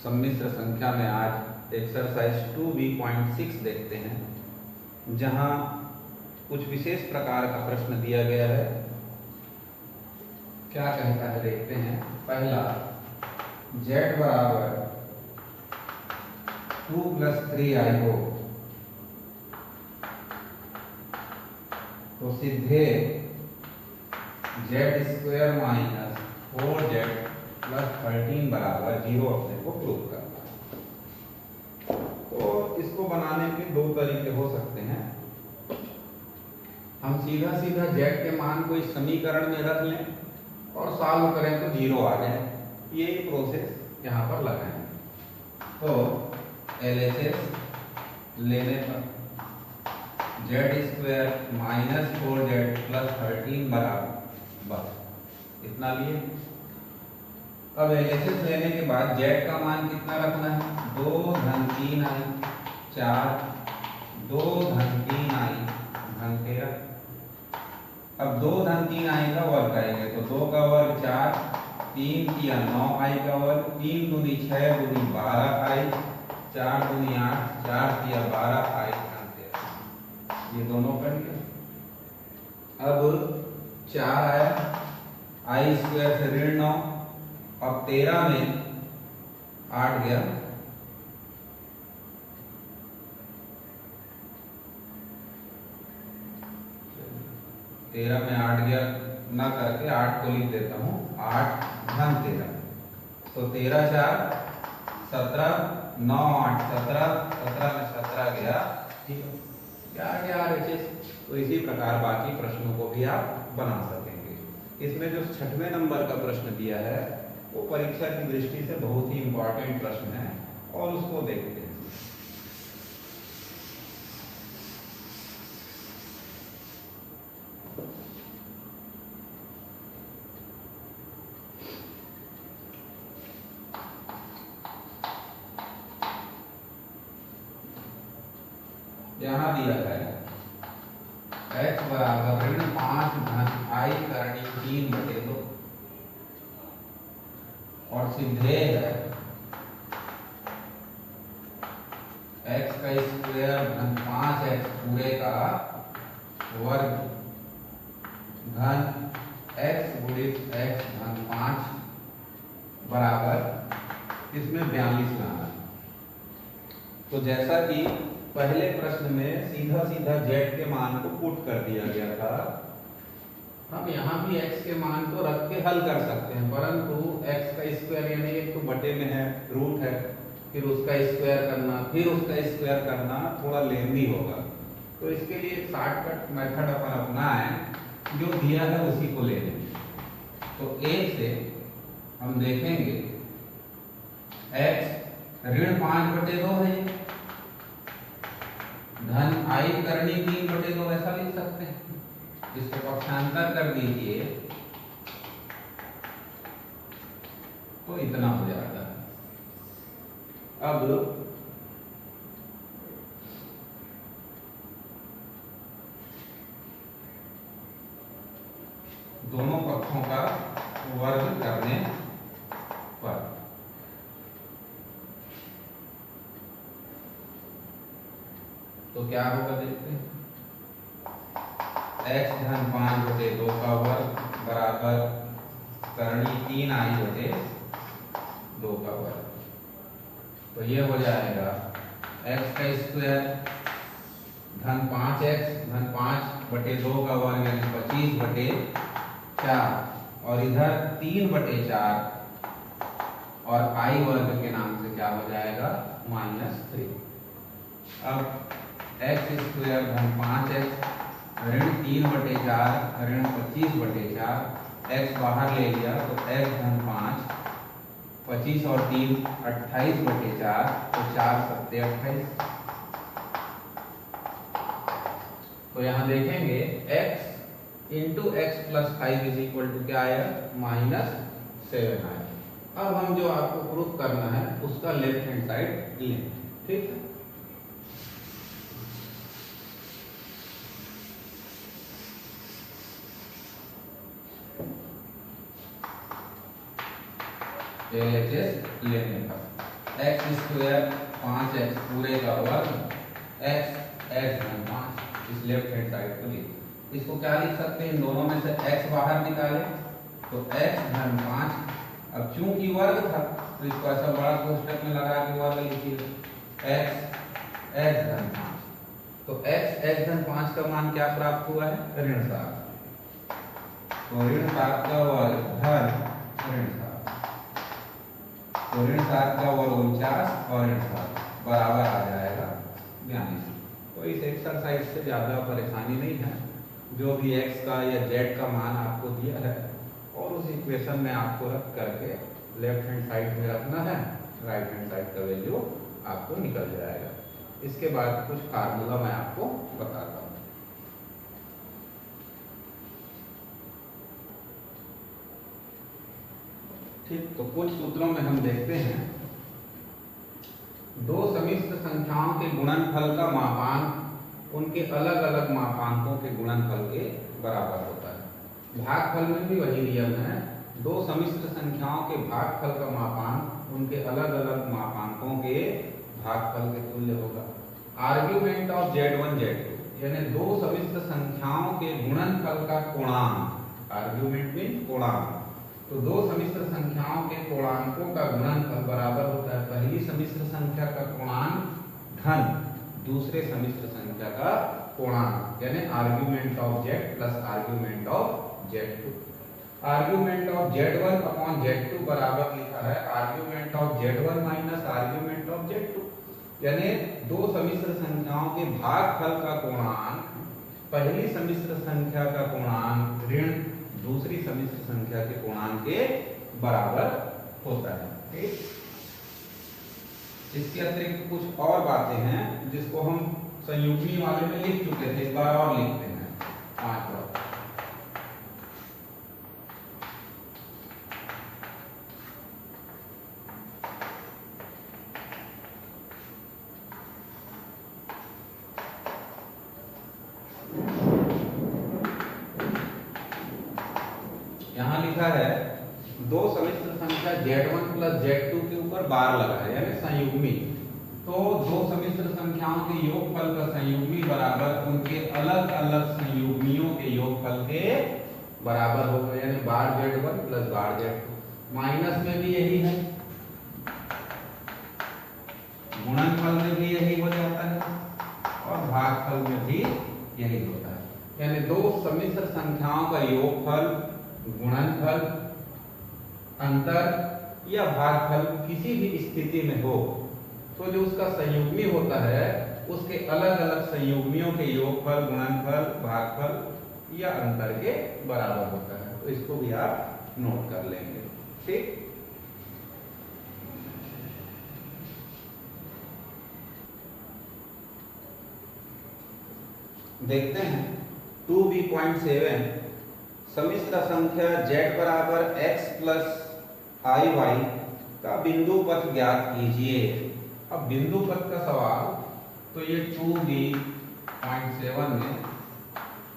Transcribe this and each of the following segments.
सम्मिश्र संख्या में आज एक्सरसाइज 2B.6 देखते हैं, जहां कुछ विशेष प्रकार का प्रश्न दिया गया है। क्या कहता है देखते हैं। पहला, z बराबर 2 + 3i हो तो सीधे z² - 4z + 13 बराबर 0 अपने को प्रूव करना है। तो इसको बनाने के दो तरीके हो सकते हैं। हम सीधा z के मान को इस समीकरण में रख लें और सॉल्व करें तो 0 आ जाए। ये प्रोसेस यहाँ पर लगाएंगे। तो LHS लेने पर z² - 4z + 13 बराबर बस इतना लिए। अब LHS लेने के बाद z का मान कितना रखना है? 2 - 3i 4, 2 - 3i 13। अब 2 - 3i का वर्ग करेंगे तो 2 का वर्ग 4, 3 किया 9i का वर्ग, 3 दूनी 6 दूनी 12i, 4 दूनी 8, 4 किया 12i 13। ये दोनों कर लिया। अब 4 आया, i² से ऋण 9, अब 13 में 8 गया, न करके 8 को लिख देता हूँ। 8 घन 13 तो 13 4 17, 9 8 17, 17 में 17 गया। ठीक है, क्या गया RHS। तो इसी प्रकार बाकी प्रश्नों को भी आप बना सकेंगे। इसमें जो 6वें नंबर का प्रश्न दिया है वो परीक्षा की दृष्टि से बहुत ही इंपॉर्टेंट प्रश्न है और उसको देखते हैं। यहां दिया है x बराबर ऋण 5 धन i करनी 3/2 और सीधे है x² धन 5x पूरे का वर्ग धन x गुणित x धन 5 बराबर इसमें 42 लाना। तो जैसा कि पहले प्रश्न में सीधा z के मान को पुट कर दिया गया था, हम यहाँ भी x के मान को रख के हल कर सकते हैं, परंतु x² यानी एक तो बटे में है, रूट है, फिर उसका स्क्वायर करना, फिर उसका स्क्वायर करना थोड़ा लेंदी होगा। तो इसके लिए एक शॉर्टकट मेथड अपन अपनाएं, जो दिया है उसी को ले लें। तो a से हम देखेंगे x ऋण 5/2 है, धन i करनी 3/2 ऐसा लिख सकते हैं। इसको पक्षांतर कर दीजिए तो इतना हो जाता है। अब दोनों पक्षों का वर्ग करने पर तो क्या होगा देखते हैं। x धन 5/2 का वर्ग बराबर करनी 3i/2 का वर्ग। तो ये हो जाएगा x² धन 5x धन 5/2 का वर्ग यानी 25/4 और इधर 3/4 और i वर्ग के नाम से क्या हो जाएगा -3। अब x² धन 5x ऋण 3/4 ऋण 25/4, x बाहर ले लिया तो x धन 5, 25 और 3 28/4 तो 4 7 28। तो यहाँ देखेंगे x इंटू x + 5 क्या आया -7 आया। अब हम जो आपको प्रूफ करना है उसका लेफ्ट हैंड साइड लें। ठीक है, LHS लेने पर एक्स स्क्वायर 5x पूरे का वर्ग x धन 5 इस लेफ्ट हैंड साइड को लिख। इसको क्या लिख सकते हैं, इन दोनों में से x बाहर निकाले तो x धन 5। अब चूंकि वर्ग था तो इसको ऐसा बड़ा कोष्टक में लगा के वर्ग लिखिए x धन 5। तो x धन 5 का मान क्या प्राप्त हुआ है, ऋण 7। तो ऋण 7 का वर्ग धन ऋण 7, तो ऋण 7 का वर्ग 49 और ऋण 7 बराबर आ जाएगा 42। तो इस एक्सरसाइज से ज़्यादा परेशानी नहीं है, जो भी x का या z का मान आपको दिया है और उस इक्वेशन में आपको रख करके लेफ्ट हैंड साइड में रखना है, राइट हैंड साइड का वैल्यू आपको निकल जाएगा। इसके बाद कुछ फार्मूला मैं आपको बताता हूँ। ठीक, तो कुछ सूत्रों में हम देखते हैं दो सम्मिश्र संख्याओं के गुणनफल का मापांक उनके अलग अलग मापांकों के गुणनफल के बराबर होता है। भागफल में भी वही नियम है, दो सम्मिश्र संख्याओं के भागफल का मापांक उनके अलग अलग मापांकों के भागफल के तुल्य होगा। आर्ग्यूमेंट ऑफ Z1 Z2 यानी दो सम्मिश्र संख्याओं के गुणनफल का कोणांक, आर्ग्यूमेंट में कोणांक, तो दो सम्मिश्र संख्याओं के कोणांकों का गुणनफल बराबर होता है पहली सम्मिश्र संख्या का कोणांक धन दूसरे सम्मिश्र संख्या का कोणांक, यानी argument of Z plus argument of Z2। Argument of Z1 upon Z2 बराबर लिखा है argument of Z1 minus argument of Z2, यानी दो सम्मिश्र संख्याओं के भागफल का कोणांक पहली सम्मिश्र संख्या का कोणांक ऋण दूसरी सम्मिश्र संख्या के कोणांक के बराबर होता है। ठीक, इसके अतिरिक्त कुछ और बातें हैं जिसको हम संयुग्मी वाले में लिख चुके थे, एक बार और लिखते हैं 5 बार। यहाँ लिखा है दो सम्मिश्र संख्या Z1 प्लस Z2 के ऊपर बार लगा है यानी संयुग्मी, तो दो सम्मिश्र संख्याओं के योगफल का संयुग्मी बराबर उनके अलग अलग संयुग्मियों के योगफल के बराबर होगा, यानी बार Z1 प्लस बार Z2। माइनस में भी यही है, गुणनफल में भी यही हो जाता है और भागफल में भी यही होता है, यानी दो सम्मिश्र संख्याओं का योगफल, गुणनफल, अंतर या भागफल किसी भी स्थिति में हो तो जो उसका संयुग्मी होता है उसके अलग अलग संयुग्मियों के योगफल, गुणनफल, भागफल या अंतर के बराबर होता है। तो इसको भी आप नोट कर लेंगे। ठीक, देखते हैं 2b.7 सम्मिश्र संख्या z बराबर x प्लस iy का बिंदु पथ ज्ञात कीजिए। अब बिंदु पथ का सवाल, तो ये 2b.7 में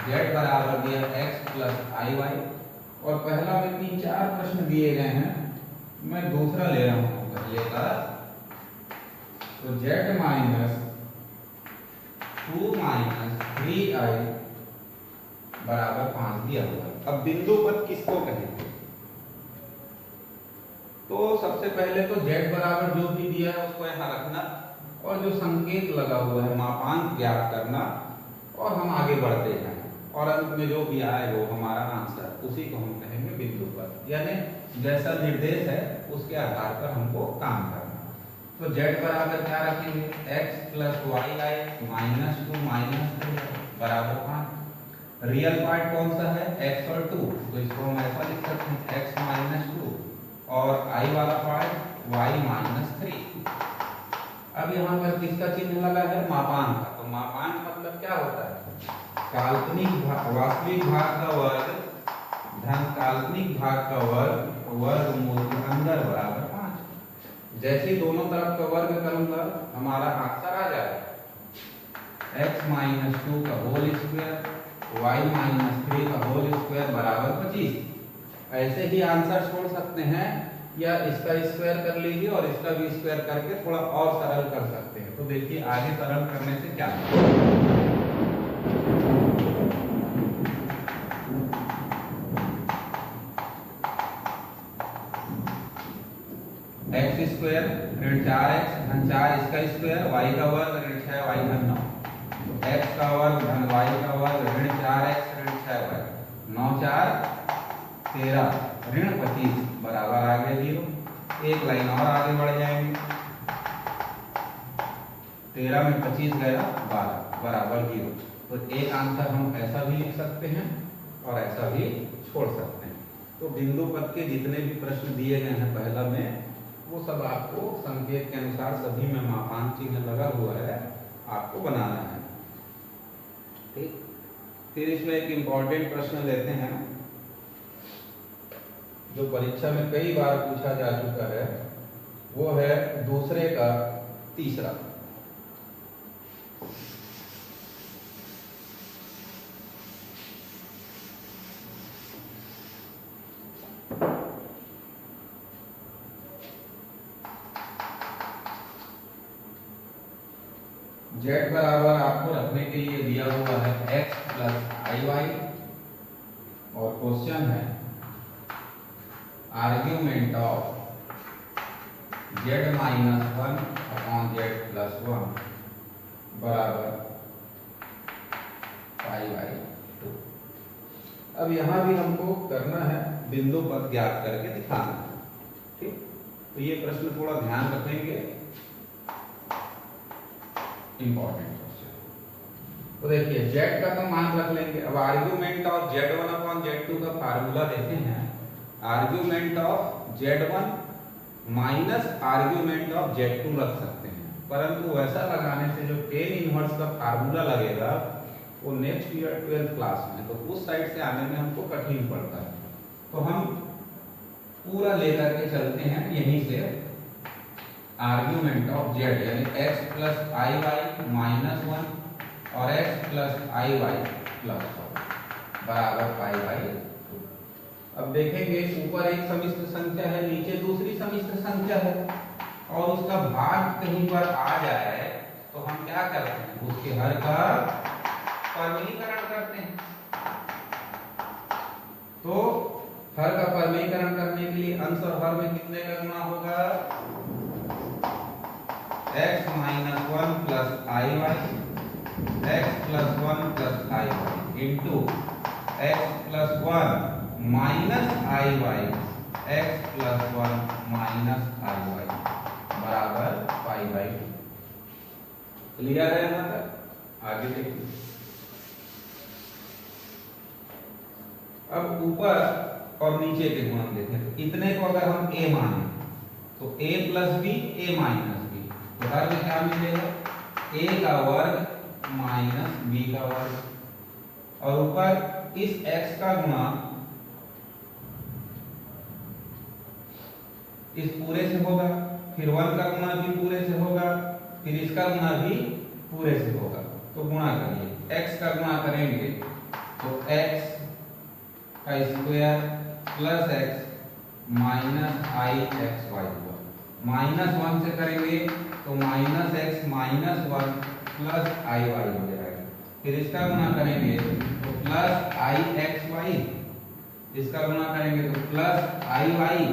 z बराबर दिया x प्लस iy और पहला में 3-4 प्रश्न दिए गए हैं, मैं दूसरा ले रहा हूँ पहले का, तो z माइनस 2 माइनस 3i बराबर 5 दिया हुआ है। अब बिंदु पथ किसको कहेंगे, तो सबसे पहले तो z बराबर जो भी दिया है उसको यहाँ रखना और जो संकेत लगा हुआ है मापांक ज्ञात करना और हम आगे बढ़ते हैं और अंत में जो भी आए वो हमारा आंसर, उसी को हम कहेंगे बिंदु पथ, यानी जैसा निर्देश है उसके आधार पर हमको काम करना। तो z बराबर क्या रखेंगे, x प्लस वाई आई माइनस 2 माइनस 3 बराबर 5। रियल पार्ट कौन सा है, x और 2, तो इसको हम ऐसा लिख सकते हैं x माइनस 2 और i वाला पार्ट y माइनस 3। अब यहाँ पर किसका चिन्ह लगा है, मापांक का, तो मापांक मतलब क्या होता है, काल्पनिक भाग वास्तविक भाग का वर्ग धन काल्पनिक भाग का वर्ग वर्गमूल के अंदर बराबर 5। जैसे दोनों तरफ का वर्ग करूंगा हमारा आंसर आ जाएगा x माइनस 2 का होल स्क्वायर y माइनस 3 का होल स्क्वायर बराबर 25। ऐसे ही आंसर छोड़ सकते हैं या इसका स्क्वायर कर लीजिए और इसका भी स्क्वायर करके थोड़ा और सरल कर सकते हैं। तो देखिए आगे सरल करने से क्या एक्स स्क्वायर ऋण 4x धन 4 इसका स्क्वायर, y का वर्ग ऋण 6y धन 9, तो x का वर्ग धन y का वर्ग ऋण 4x ऋण 6y, 9 4 13 ऋण 25 बराबर आ गया 0। एक लाइन और आगे बढ़ जाएंगे, 13 में 25 गया 12 बराबर 0। तो एक आंसर हम ऐसा भी लिख सकते हैं और ऐसा भी छोड़ सकते हैं। तो बिंदु पद के जितने भी प्रश्न दिए गए हैं पहला में, वो सब आपको संकेत के अनुसार सभी में मापांक चिन्ह लगा हुआ है, आपको बनाना है। ठीक, फिर इसमें एक इम्पॉर्टेंट प्रश्न लेते हैं जो परीक्षा में कई बार पूछा जा चुका है, वो है दूसरे का तीसरा। z बराबर आपको रखने के लिए दिया हुआ है x प्लस आई वाई, और क्वेश्चन है argument of z minus 1 upon z plus 1 बराबर पाई बाई 2। अब यहाँ भी हमको करना है बिंदु पद ज्ञात करके दिखाना है। ठीक, तो ये प्रश्न थोड़ा ध्यान रखेंगे, इंपॉर्टेंट क्वेश्चन। तो देखिए z का तो मान रख लेंगे। अब argument of z1 upon z2 का फार्मूला देते हैं, argument of z1 minus argument of z2 रख सकते हैं, परंतु वैसा लगाने से जो टेन इनवर्स का फार्मूला लगेगा वो नेक्स्ट ईयर 12th क्लास में, तो उस साइड से आने में हमको कठिन पड़ता है। तो हम पूरा लेकर के चलते हैं यहीं से, आर्ग्यूमेंट ऑफ z यानी x plus i Y minus 1 और x plus i Y plus 1 बराबर पाई बाई 2। अब देखेंगे ऊपर एक समिश्र संख्या है, नीचे दूसरी समिश्र संख्या है, और उसका भाग कहीं पर आ जाए तो हम क्या करते हैं, उसके हर का परमीकरण करते हैं। तो हर का परमीकरण करने के लिए अंश और हर में कितने का गुणा होगा, x minus 1 plus i y x plus 1 plus i y into x plus 1 minus i y x plus 1 minus i y बराबर पाई बाई 2। क्लियर है यहाँ तक? आगे देखिए, अब ऊपर और नीचे के गुणन देखें, तो इतने को अगर हम a माने तो a plus B a minus B, तो हर में क्या मिलेगा, a का वर्ग माइनस b का वर्ग, और ऊपर इस x का गुणा इस पूरे से होगा, फिर 1 का गुणा भी पूरे से होगा, फिर इसका गुणा भी पूरे से होगा। तो गुणा करिए, x का गुणा करेंगे तो x का स्क्वायर प्लस x माइनस आई एक्स वाई हुआ, माइनस 1 से करेंगे तो minus x minus 1 plus i Y हो जाएगा, फिर इसका गुणा करेंगे तो प्लस आई एक्स वाई, इसका गुणा करेंगे तो प्लस आई वाई,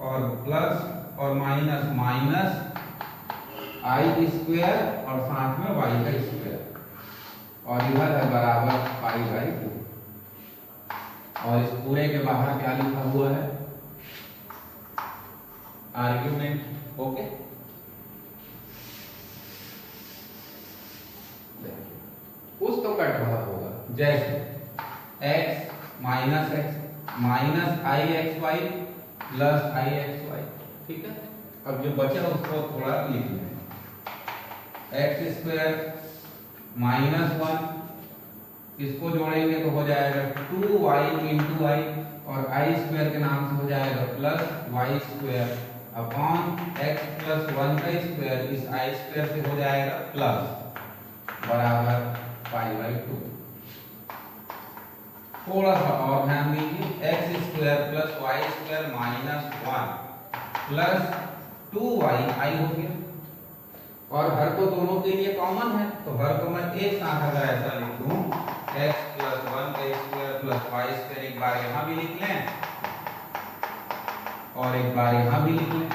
और प्लस और माइनस माइनस आई स्क्वायर और साथ में वाई का स्क्वायर, और इधर है बराबर पाई बाई 2। और इस पूरे के बाहर क्या लिखा हुआ है, आर्ग्यूमेंट। ओके, कुछ तो कट रहा होगा, जैसे x माइनस आई एक्स वाई प्लस आई एक्स वाई। ठीक है, अब जो बचा उसको थोड़ा लिख लें, एक्स स्क्वायर माइनस 1, इसको जोड़ेंगे तो हो जाएगा 2y इंटू आई, और आई स्क्वायर के नाम से हो जाएगा plus Y square upon X plus 1 का स्क्वायर, इस आई स्क्वायर से हो जाएगा प्लस बराबर पाई बाई 2। थोड़ा सा और ध्यान दीजिए, X square plus Y square minus 1 plus 2y आई हो गया, और हर तो दोनों के लिए कॉमन है, तो हर को मैं एक साथ अगर ऐसा लिख दूं x plus 1a² plus y², एक बार यहाँ भी लिख लें और एक बार यहाँ भी लिख लें,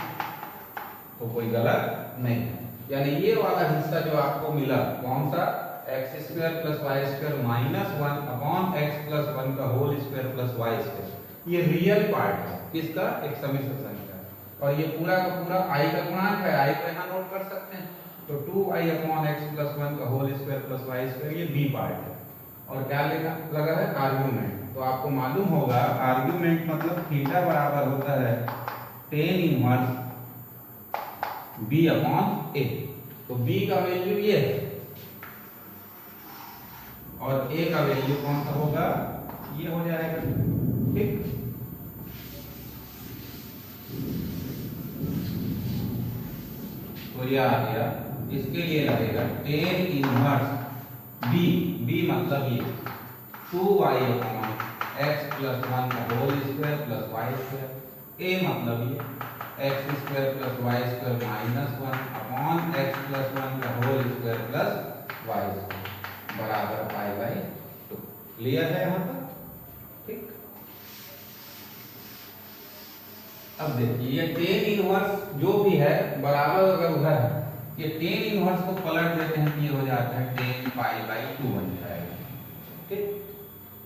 तो कोई गलत नहीं है। यानी ये वाला हिस्सा जो आपको मिला कौन सा, x² plus y² minus 1 upon x plus 1 का होल स्क्वायर प्लस y², ये रियल पार्ट है किसका, एक समिश्र संख्या, और ये पूरा का पूरा i का गुणांक है, i को यहाँ नोट कर सकते हैं, तो 2i अपॉन x प्लस 1 का होल स्क्वायर प्लस y², ये b पार्ट है। और क्या लगा है, आर्गुमेंट, तो आपको मालूम होगा आर्गुमेंट मतलब थीटा बराबर होता है tan inverse b upon a, तो b का वैल्यू ये है और a का वैल्यू कौन सा होगा, ये हो जाएगा, ठीक। तो ये आ गया, इसके लिए लगेगा tan इनवर्स b मतलब ये 2y अपॉन x प्लस 1 का whole square plus y², a मतलब ये x² plus y² minus 1 upon x plus 1 का होल स्क्वायर प्लस y² बराबर π/2। क्लियर है यहाँ तक, ठीक। अब देखिए ये tan इनवर्स जो भी है बराबर अगर उधर है, ये tan इनवर्स को पलट देते हैं तो ये हो जाता है tan π/2 बन जाएगा, ठीक।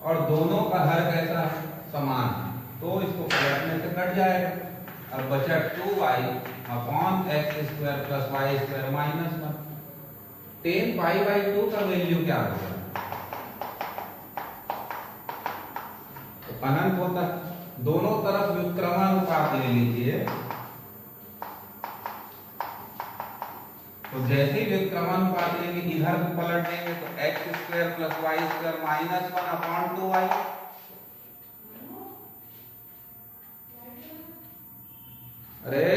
और दोनों का हर कैसा है, समान है, तो इसको पलटने से कट जाएगा। अब बचा 2y upon x² plus y² minus 1, tan π/2 का वैल्यू क्या होगा, तो अनंत होता है। दोनों तरफ व्युत्क्रमानुपात ले लीजिए, तो जैसे ही व्युत्क्रमानुपात लेंगे इधर पलट देंगे तो x² plus y² minus 1 upon 2y, अरे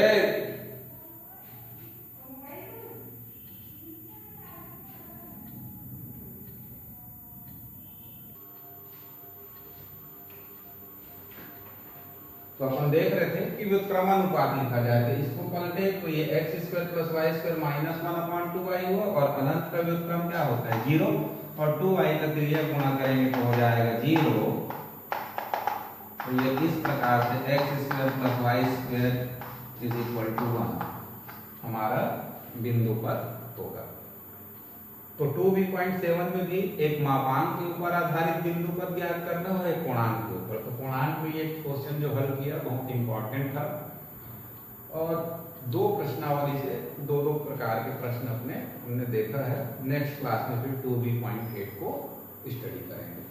तो अपन देख रहे थे कि व्युत्क्रमानुपात लिखा जाए तो इसको पलटे तो ये x² plus y² minus 1 upon 2y हुआ, और अनंत का व्युत्क्रम क्या होता है 0, और 2y का क्रिया गुणा करेंगे तो हो जाएगा 0। तो ये इस प्रकार से x² plus y² is equal to 1 हमारा बिंदु पर होगा। तो 2b.7 में भी एक मापांक के ऊपर आधारित बिंदु पर ज्ञात करना है, एक पूर्णांक के ऊपर। तो पूर्णांक में ये क्वेश्चन जो हल किया बहुत इंपॉर्टेंट था, और दो प्रश्नावली से दो प्रकार के प्रश्न हमने देखा है। नेक्स्ट क्लास में फिर 2b.8 को स्टडी करेंगे।